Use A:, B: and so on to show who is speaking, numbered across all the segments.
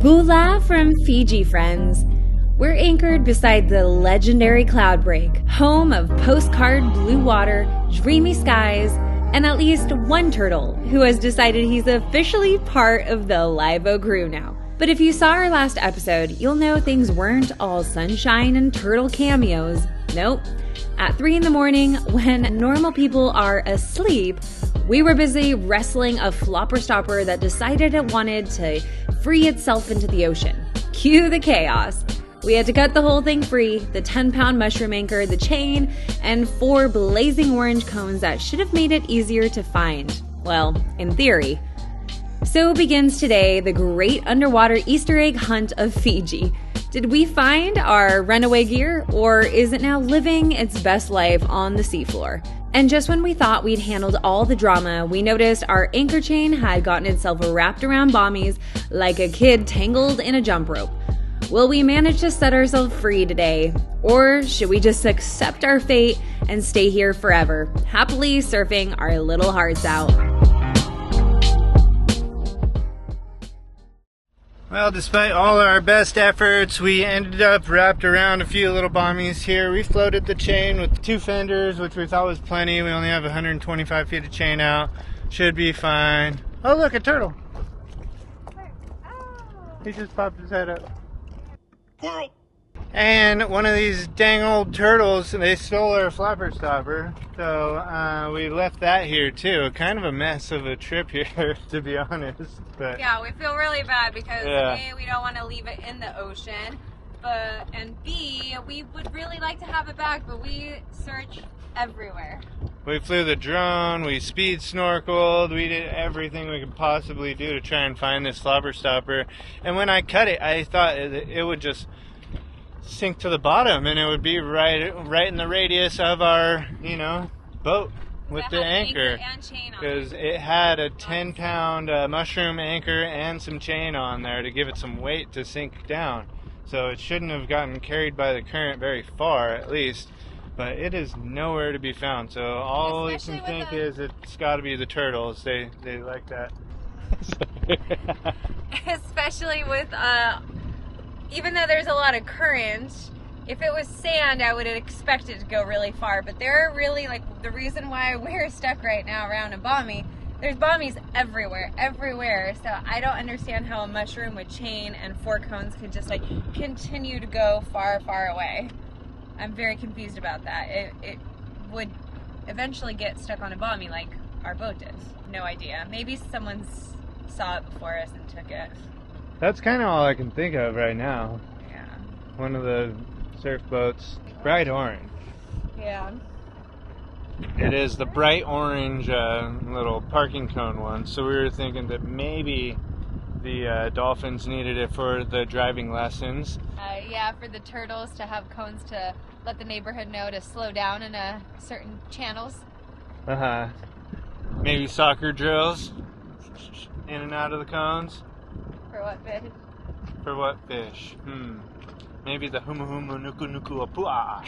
A: Bula from Fiji, friends. We're anchored beside the legendary Cloudbreak, home of postcard blue water, dreamy skies, and at least one turtle who has decided he's officially part of the Live-O crew now. But if you saw our last episode, you'll know things weren't all sunshine and turtle cameos. Nope. At 3 in the morning, when normal people are asleep, we were busy wrestling a flopper stopper that decided it wanted to free itself into the ocean. Cue the chaos. We had to cut the whole thing free, the 10-pound mushroom anchor, the chain, and 4 blazing orange cones that should have made it easier to find. Well, in theory. So begins today the great underwater Easter egg hunt of Fiji. Did we find our runaway gear, or is it now living its best life on the seafloor? And just when we thought we'd handled all the drama, we noticed our anchor chain had gotten itself wrapped around bommies like a kid tangled in a jump rope. Will we manage to set ourselves free today? Or should we just accept our fate and stay here forever, happily surfing our little hearts out?
B: Well, despite all our best efforts, we ended up wrapped around a few little bommies here. We floated the chain with 2 fenders, which we thought was plenty. We only have 125 feet of chain out. Should be fine. Oh, look, a turtle. He just popped his head up. Squirrel. And one of these dang old turtles, they stole our flopper stopper, so we left that here too. Kind of a mess of a trip here, to be honest. But
A: yeah, we feel really bad because A, we don't want to leave it in the ocean, and B, we would really like to have it back, but we search everywhere.
B: We flew the drone, we speed snorkeled, we did everything we could possibly do to try and find this flopper stopper. And when I cut it, I thought it would just sink to the bottom, and it would be right in the radius of our, boat with the anchor, because it had a 10-pound mushroom anchor and some chain on there to give it some weight to sink down. So it shouldn't have gotten carried by the current very far, at least. But it is nowhere to be found. So all you can think is it's got to be the turtles. They like that.
A: Especially with even though there's a lot of current, if it was sand, I would have expected to go really far. But there are really, the reason why we're stuck right now around a bommy, there's bommies everywhere. So I don't understand how a mushroom with chain and 4 cones could just, continue to go far, far away. I'm very confused about that. It would eventually get stuck on a bommy like our boat did. No idea. Maybe someone saw it before us and took it.
B: That's kind of all I can think of right now.
A: Yeah.
B: One of the surf boats, bright orange.
A: Yeah.
B: It is the bright orange little parking cone one. So we were thinking that maybe the dolphins needed it for the driving lessons.
A: Yeah, for the turtles to have cones to let the neighborhood know to slow down in certain channels.
B: Maybe soccer drills in and out of the cones.
A: For what fish?
B: For what fish? Maybe the humu humu nuku nuku apua.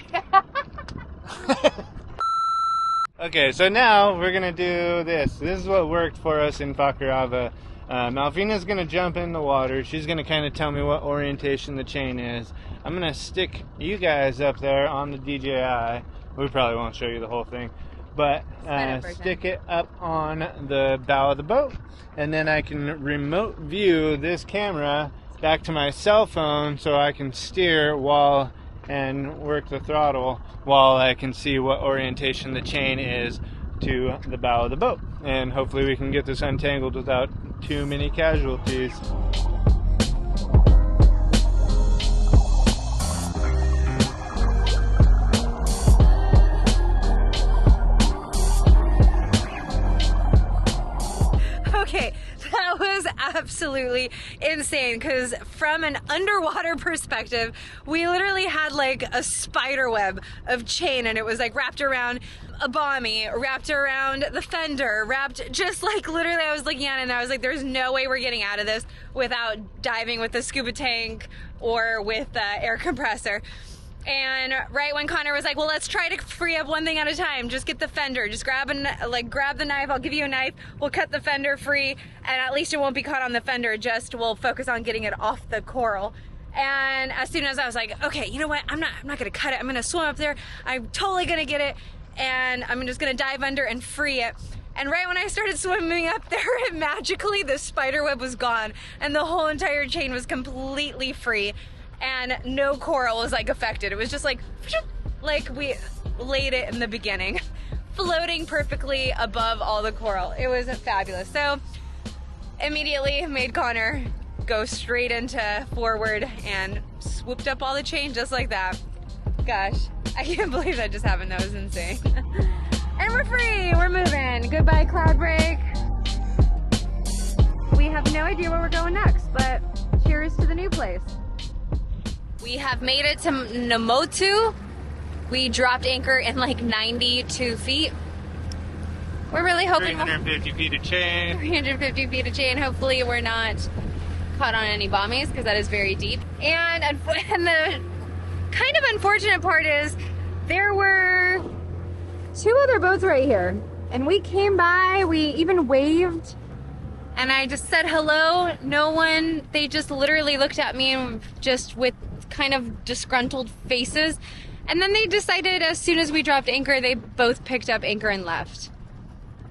B: Okay, so now we're gonna do this. This is what worked for us in Fakarava. Malvina's gonna jump in the water. She's gonna kind of tell me what orientation the chain is. I'm gonna stick you guys up there on the DJI. We probably won't show you the whole thing, but stick it up on the bow of the boat, and then I can remote view this camera back to my cell phone so I can steer and work the throttle while I can see what orientation the chain is to the bow of the boat. And hopefully we can get this untangled without too many casualties.
A: Okay, that was absolutely insane, because from an underwater perspective, we literally had a spider web of chain, and it was wrapped around a bommy, wrapped around the fender, wrapped just literally, I was looking at it and I was there's no way we're getting out of this without diving with the scuba tank or with the air compressor. And right when Connor was like, well, let's try to free up one thing at a time. Just get the fender. Just grab the knife. I'll give you a knife. We'll cut the fender free, and at least it won't be caught on the fender. Just we'll focus on getting it off the coral. And as soon as I was like, okay, you know what? I'm not gonna cut it. I'm gonna swim up there. I'm totally gonna get it, and I'm just gonna dive under and free it. And right when I started swimming up there, magically the spider web was gone, and the whole entire chain was completely free. And no coral was like affected. It was just like we laid it in the beginning, floating perfectly above all the coral. It was fabulous. So immediately made Connor go straight into forward and swooped up all the chain just like that. Gosh, I can't believe that just happened. That was insane. And we're free, we're moving. Goodbye, Cloudbreak. We have no idea where we're going next, but cheers to the new place. We have made it to Nomotu. We dropped anchor in like 92 feet. We're really hoping
B: 350 feet of chain.
A: 350 feet of chain. Hopefully we're not caught on any bommies because that is very deep. And the kind of unfortunate part is there were 2 other boats right here. And we came by, we even waved. And I just said hello. No one, they just literally looked at me and just with kind of disgruntled faces, and then they decided as soon as we dropped anchor they both picked up anchor and left.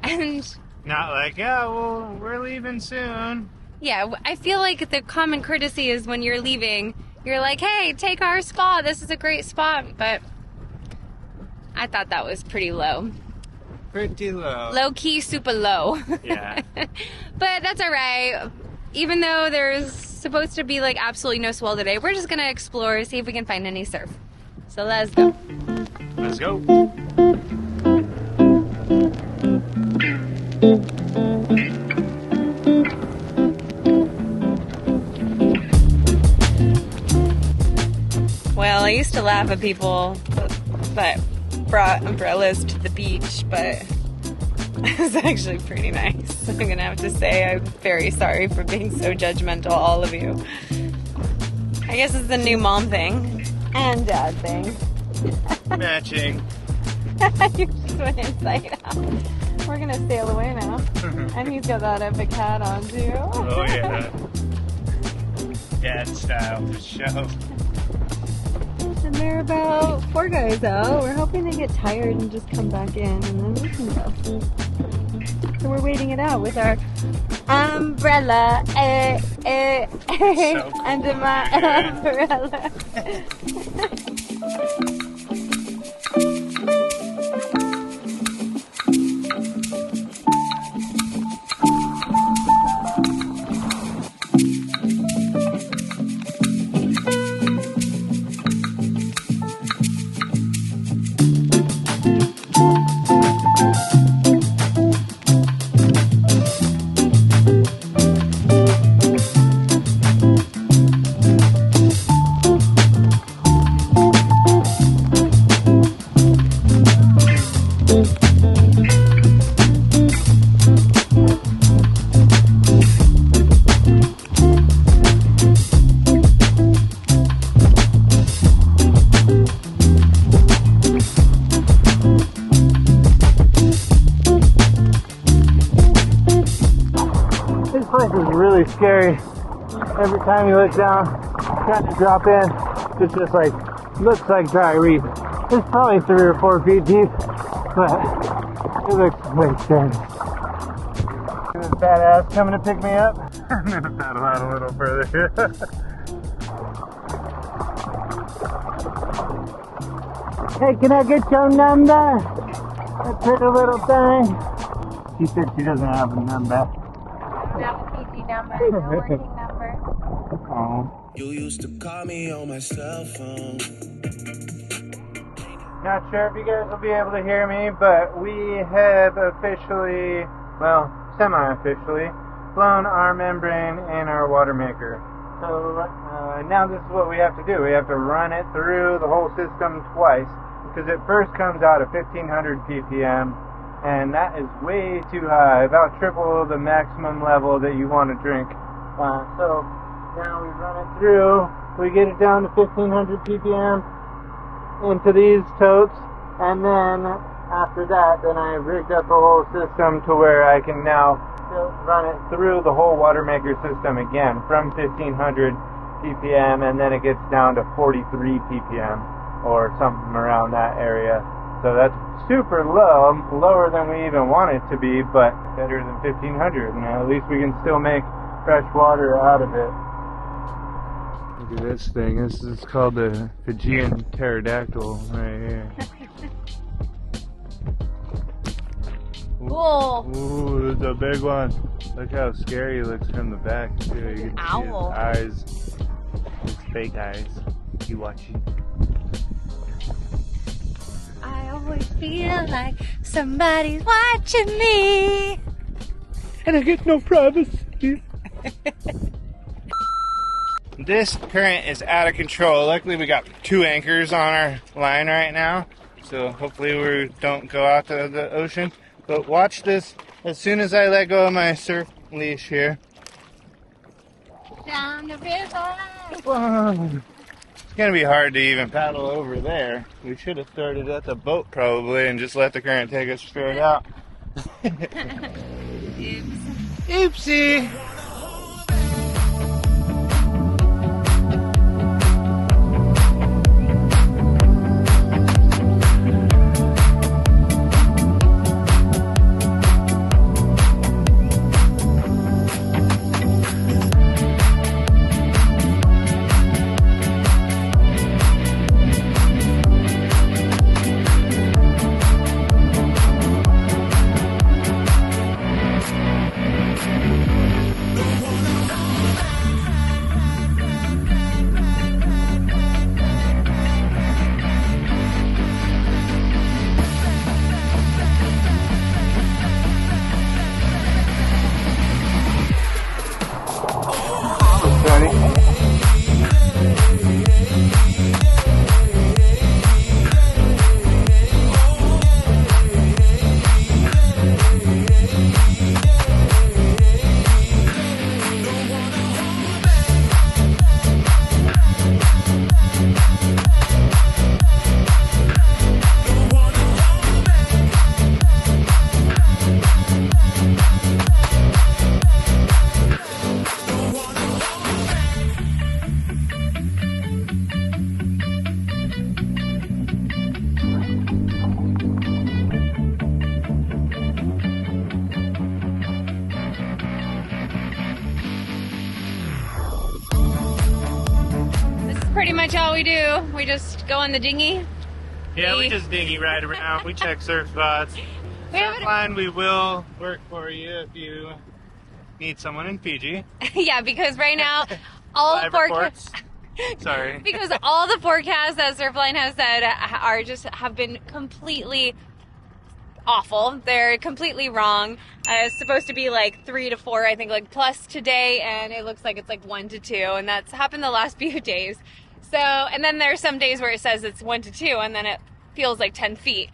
A: And
B: not like, yeah, well, we're leaving soon.
A: Yeah, I feel like the common courtesy is when you're leaving, you're like, hey, take our spot, this is a great spot. But I thought that was pretty low.
B: Pretty low.
A: Low key, super low.
B: Yeah.
A: But that's all right. Even though there's supposed to be like absolutely no swell today, we're just gonna explore, see if we can find any surf. So let's go.
B: Let's go.
A: Well, I used to laugh at people that brought umbrellas to the beach, but it was actually pretty nice. I'm gonna have to say I'm very sorry for being so judgmental, all of you. I guess it's the new mom thing and dad thing.
B: Matching.
A: You just went inside out. We're gonna sail away now. And he's got that epic hat on too.
B: Oh yeah. Dad style for show.
A: And there are about 4 guys out. We're hoping they get tired and just come back in, and then we can go. So we're waiting it out with our umbrella, under my umbrella.
B: Scary. Every time you look down, trying to drop in, it's just like, looks like dry reef. It's probably 3 or 4 feet deep, but it looks way scary. This badass coming to pick me up. I'm gonna paddle out a little further. Hey, can I get your number? That pretty little thing. She said she doesn't have a number.
A: Number, no working number.
B: Oh.
C: You used to call me on my cell phone.
B: Not sure if you guys will be able to hear me, but we have officially, well, semi-officially, flown our membrane in our watermaker. So now this is what we have to do. We have to run it through the whole system twice, because it first comes out at 1500 ppm. And that is way too high, about triple the maximum level that you want to drink. So now we run it through, we get it down to 1500 ppm, into these totes, and then after that, then I rigged up the whole system to where I can now run it through the whole watermaker system again from 1500 ppm, and then it gets down to 43 ppm or something around that area. So that's super low, lower than we even want it to be, but better than 1500, and at least we can still make fresh water out of it. Look at this thing. This is called the Fijian pterodactyl right here.
A: Cool.
B: Ooh, this is a big one. Look how scary he looks from the back too. You can
A: Owl.
B: see his eyes. His fake eyes. You watching?
A: I always feel like somebody's watching me.
B: And I get no privacy. This current is out of control. Luckily we got 2 anchors on our line right now, so hopefully we don't go out to the ocean. But watch this. As soon as I let go of my surf leash here,
A: Down the river.
B: whoa, it's gonna be hard to even paddle over there. We should have started at the boat probably and just let the current take us straight out.
A: Oops.
B: Oopsie.
A: Pretty much all we do. We just go on the dinghy.
B: Yeah, we just dinghy ride around. We check surf spots. Resupplying, we will work for you if you need someone in Fiji.
A: Yeah, because right now all
B: Live
A: forecasts.
B: Sorry.
A: Because all the forecasts that Surfline has said have been completely awful. They're completely wrong. It's supposed to be like 3 to 4, I think, like plus today, and it looks like it's like 1 to 2, and that's happened the last few days. So, and then there's some days where it says it's 1 to 2, and then it feels like 10 feet.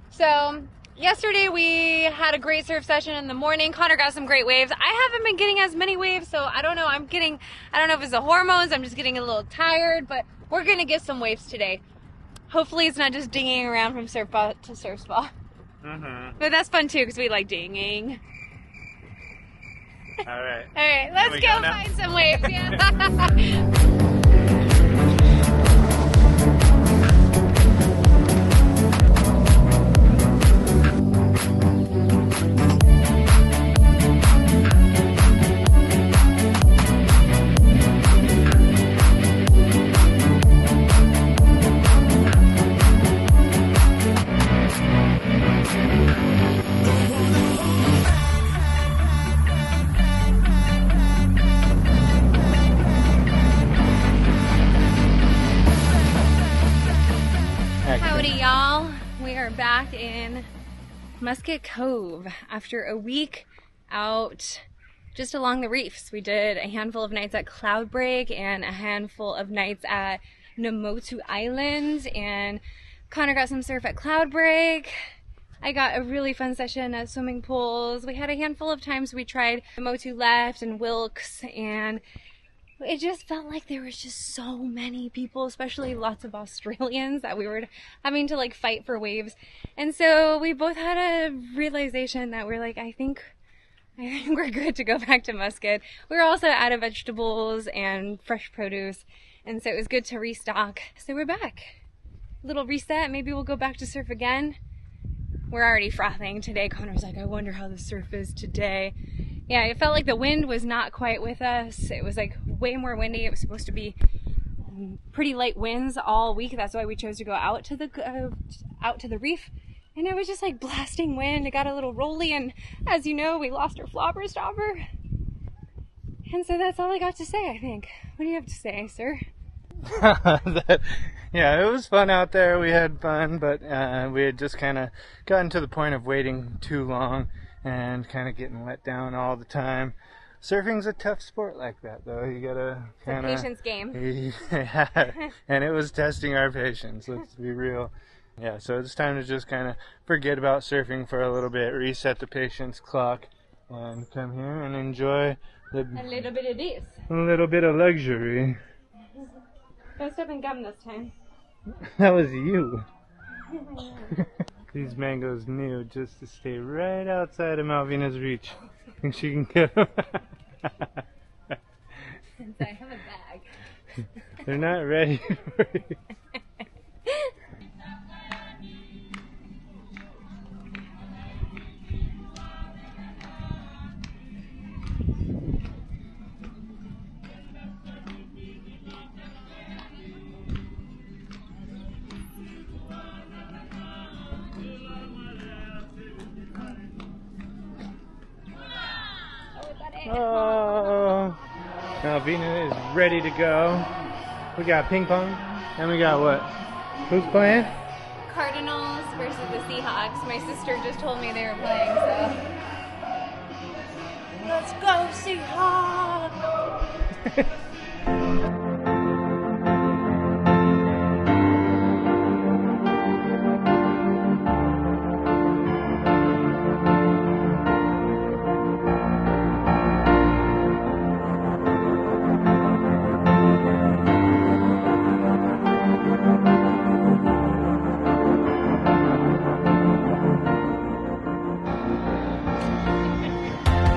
A: So yesterday we had a great surf session in the morning. Connor got some great waves. I haven't been getting as many waves, so I don't know. I don't know if it's the hormones. I'm just getting a little tired, but we're gonna get some waves today. Hopefully it's not just dinging around from surf spot to surf spot.
B: Mm-hmm.
A: But that's fun too, because we like dinging.
B: All right.
A: All right, let's
B: we
A: go
B: go now?
A: find some waves. Yeah. Howdy, y'all. We are back in Musket Cove after a week out just along the reefs. We did a handful of nights at Cloudbreak and a handful of nights at Nomotu Island, and Connor got some surf at Cloudbreak. I got a really fun session at swimming pools. We had a handful of times we tried Namotu Left and Wilkes, and it just felt like there was just so many people, especially lots of Australians, that we were having to like fight for waves. And so we both had a realization that we're like, I think we're good to go back to Musket. We were also out of vegetables and fresh produce, and so it was good to restock. So we're back. Little reset. Maybe we'll go back to surf again. We're already frothing today. Connor's like, I wonder how the surf is today. Yeah, it felt like the wind was not quite with us. It was like way more windy. It was supposed to be pretty light winds all week. That's why we chose to go out to the reef. And it was just like blasting wind. It got a little rolly, and as you know, we lost our flopper stopper. And so that's all I got to say, I think. What do you have to say, sir?
B: Yeah, it was fun out there. We had fun, but we had just kind of gotten to the point of waiting too long and kind of getting let down all the time. Surfing's a tough sport like that, though. You gotta kind of...
A: It's a patience game.
B: Yeah, and it was testing our patience, let's be real. Yeah, so it's time to just kind of forget about surfing for a little bit, reset the patience clock, and come here and enjoy
A: A little bit of this.
B: a little bit of luxury.
A: Don't step and gum this time.
B: That was you. These mangoes knew just to stay right outside of Malvina's reach, and she can get them.
A: Since I have a bag.
B: They're not ready for you. Oh, Malvina is ready to go. We got ping pong, and we got what? Who's playing?
A: Cardinals versus the Seahawks. My sister just told me they were playing, so. Let's go, Seahawks!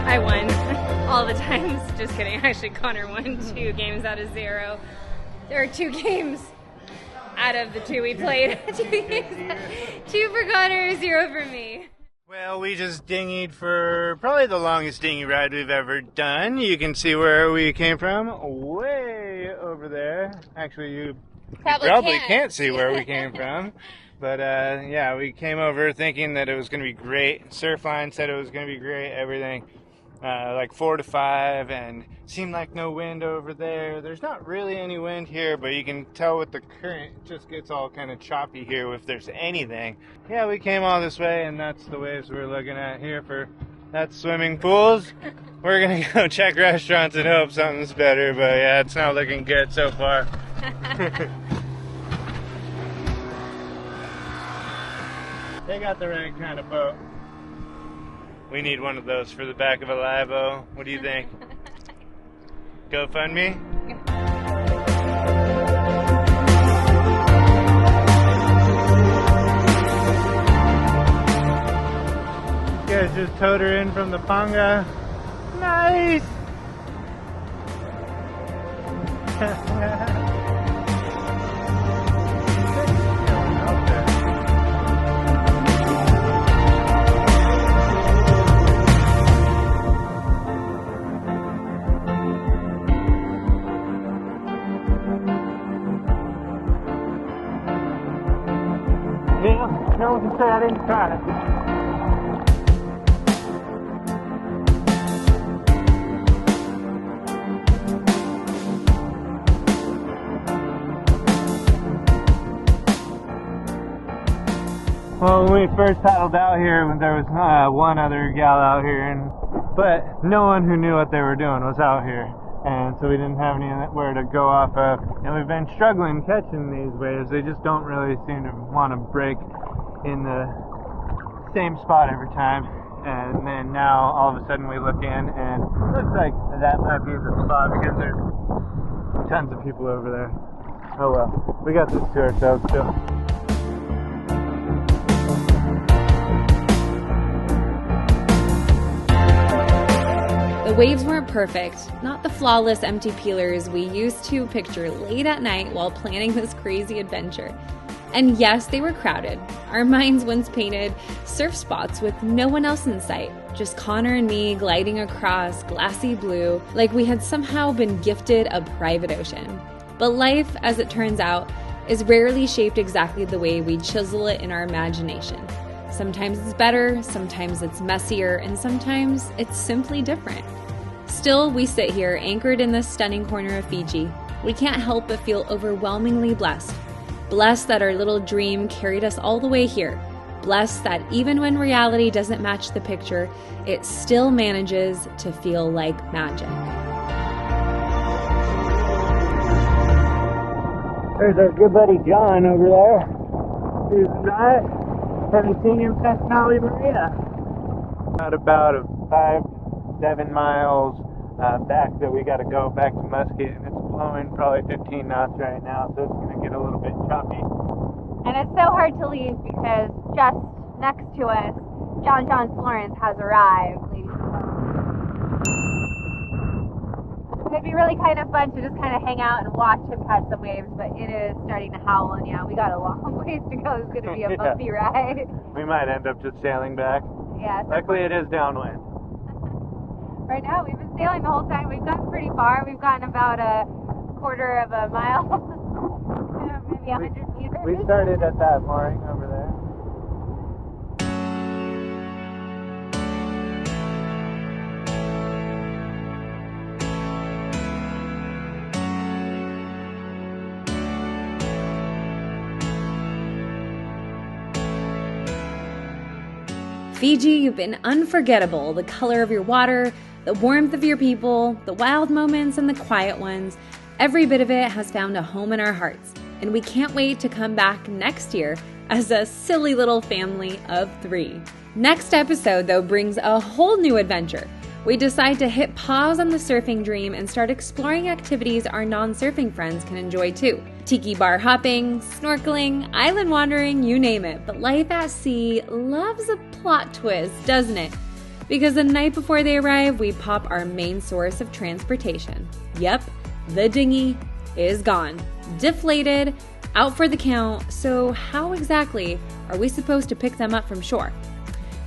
A: I won all the times. Just kidding. Actually, Connor won 2 games out of 0. There are 2 games out of the 2 we played. 2 for Connor, 0 for me.
B: Well, we just dinghied for probably the longest dinghy ride we've ever done. You can see where we came from, way over there. Actually, you probably can't see where we came from. But yeah, we came over thinking that it was going to be great. Surfline said it was going to be great, everything. Like 4 to 5, and seemed like no wind over there. There's not really any wind here, but you can tell with the current, it just gets all kind of choppy here if there's anything. Yeah, we came all this way, and that's the waves we're looking at here for that's swimming pools. We're gonna go check restaurants and hope something's better, but yeah, it's not looking good so far. They got the right kind of boat. We need one of those for the back of a live-o. What do you think? GoFundMe? You guys just towed her in from the panga. Nice! Yeah, no one can say I didn't try it. Well, when we first paddled out here, there was one other gal out here, but no one who knew what they were doing was out here. And so we didn't have anywhere to go off of. And we've been struggling catching these waves. They just don't really seem to want to break in the same spot every time. And then now all of a sudden we look in and it looks like that might be the spot because there's tons of people over there. Oh well, we got this to ourselves still.
A: The waves weren't perfect, not the flawless empty peelers we used to picture late at night while planning this crazy adventure. And yes, they were crowded. Our minds once painted surf spots with no one else in sight, just Connor and me gliding across glassy blue like we had somehow been gifted a private ocean. But life, as it turns out, is rarely shaped exactly the way we chisel it in our imagination. Sometimes it's better, sometimes it's messier, and sometimes it's simply different. Still, we sit here anchored in this stunning corner of Fiji. We can't help but feel overwhelmingly blessed. Blessed that our little dream carried us all the way here. Blessed that even when reality doesn't match the picture, it still manages to feel like magic.
B: There's our good buddy John over there. He's not. Haven't seen him since Maui Maria. Not about 5-7 miles back that we got to go back to Musket, and it's blowing probably 15 knots right now, so it's going to get a little bit choppy.
D: And it's so hard to leave because just next to us, John Florence has arrived, ladies and gentlemen. It'd be really kind of fun to just kind of hang out and watch him catch the waves, but it is starting to howl, and yeah, we got a long ways to go. It's going to be a bumpy ride.
B: We might end up just sailing back.
D: Yeah.
B: Luckily, it is downwind.
D: Right now, we've been sailing the whole time. We've gone pretty far. We've gotten about a quarter of a mile, maybe 100 meters.
B: We started at that mooring over there.
A: Fiji, you've been unforgettable. The color of your water, the warmth of your people, the wild moments and the quiet ones, every bit of it has found a home in our hearts. And we can't wait to come back next year as a silly little family of 3. Next episode, though, brings a whole new adventure. We decide to hit pause on the surfing dream and start exploring activities our non-surfing friends can enjoy too. Tiki bar hopping, snorkeling, island wandering, you name it. But life at sea loves a plot twist, doesn't it? Because the night before they arrive, we pop our main source of transportation. Yep, the dinghy is gone. Deflated, out for the count. So how exactly are we supposed to pick them up from shore?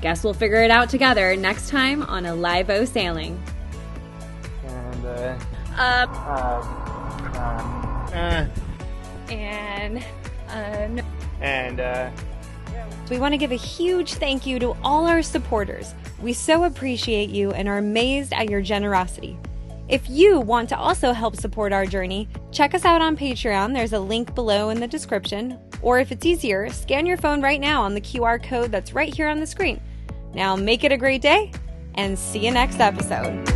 A: Guess we'll figure it out together next time on a Live-O Sailing. We want to give a huge thank you to all our supporters. We so appreciate you and are amazed at your generosity. If you want to also help support our journey, check us out on Patreon. There's a link below in the description. Or if it's easier, scan your phone right now on the QR code that's right here on the screen. Now make it a great day, and see you next episode.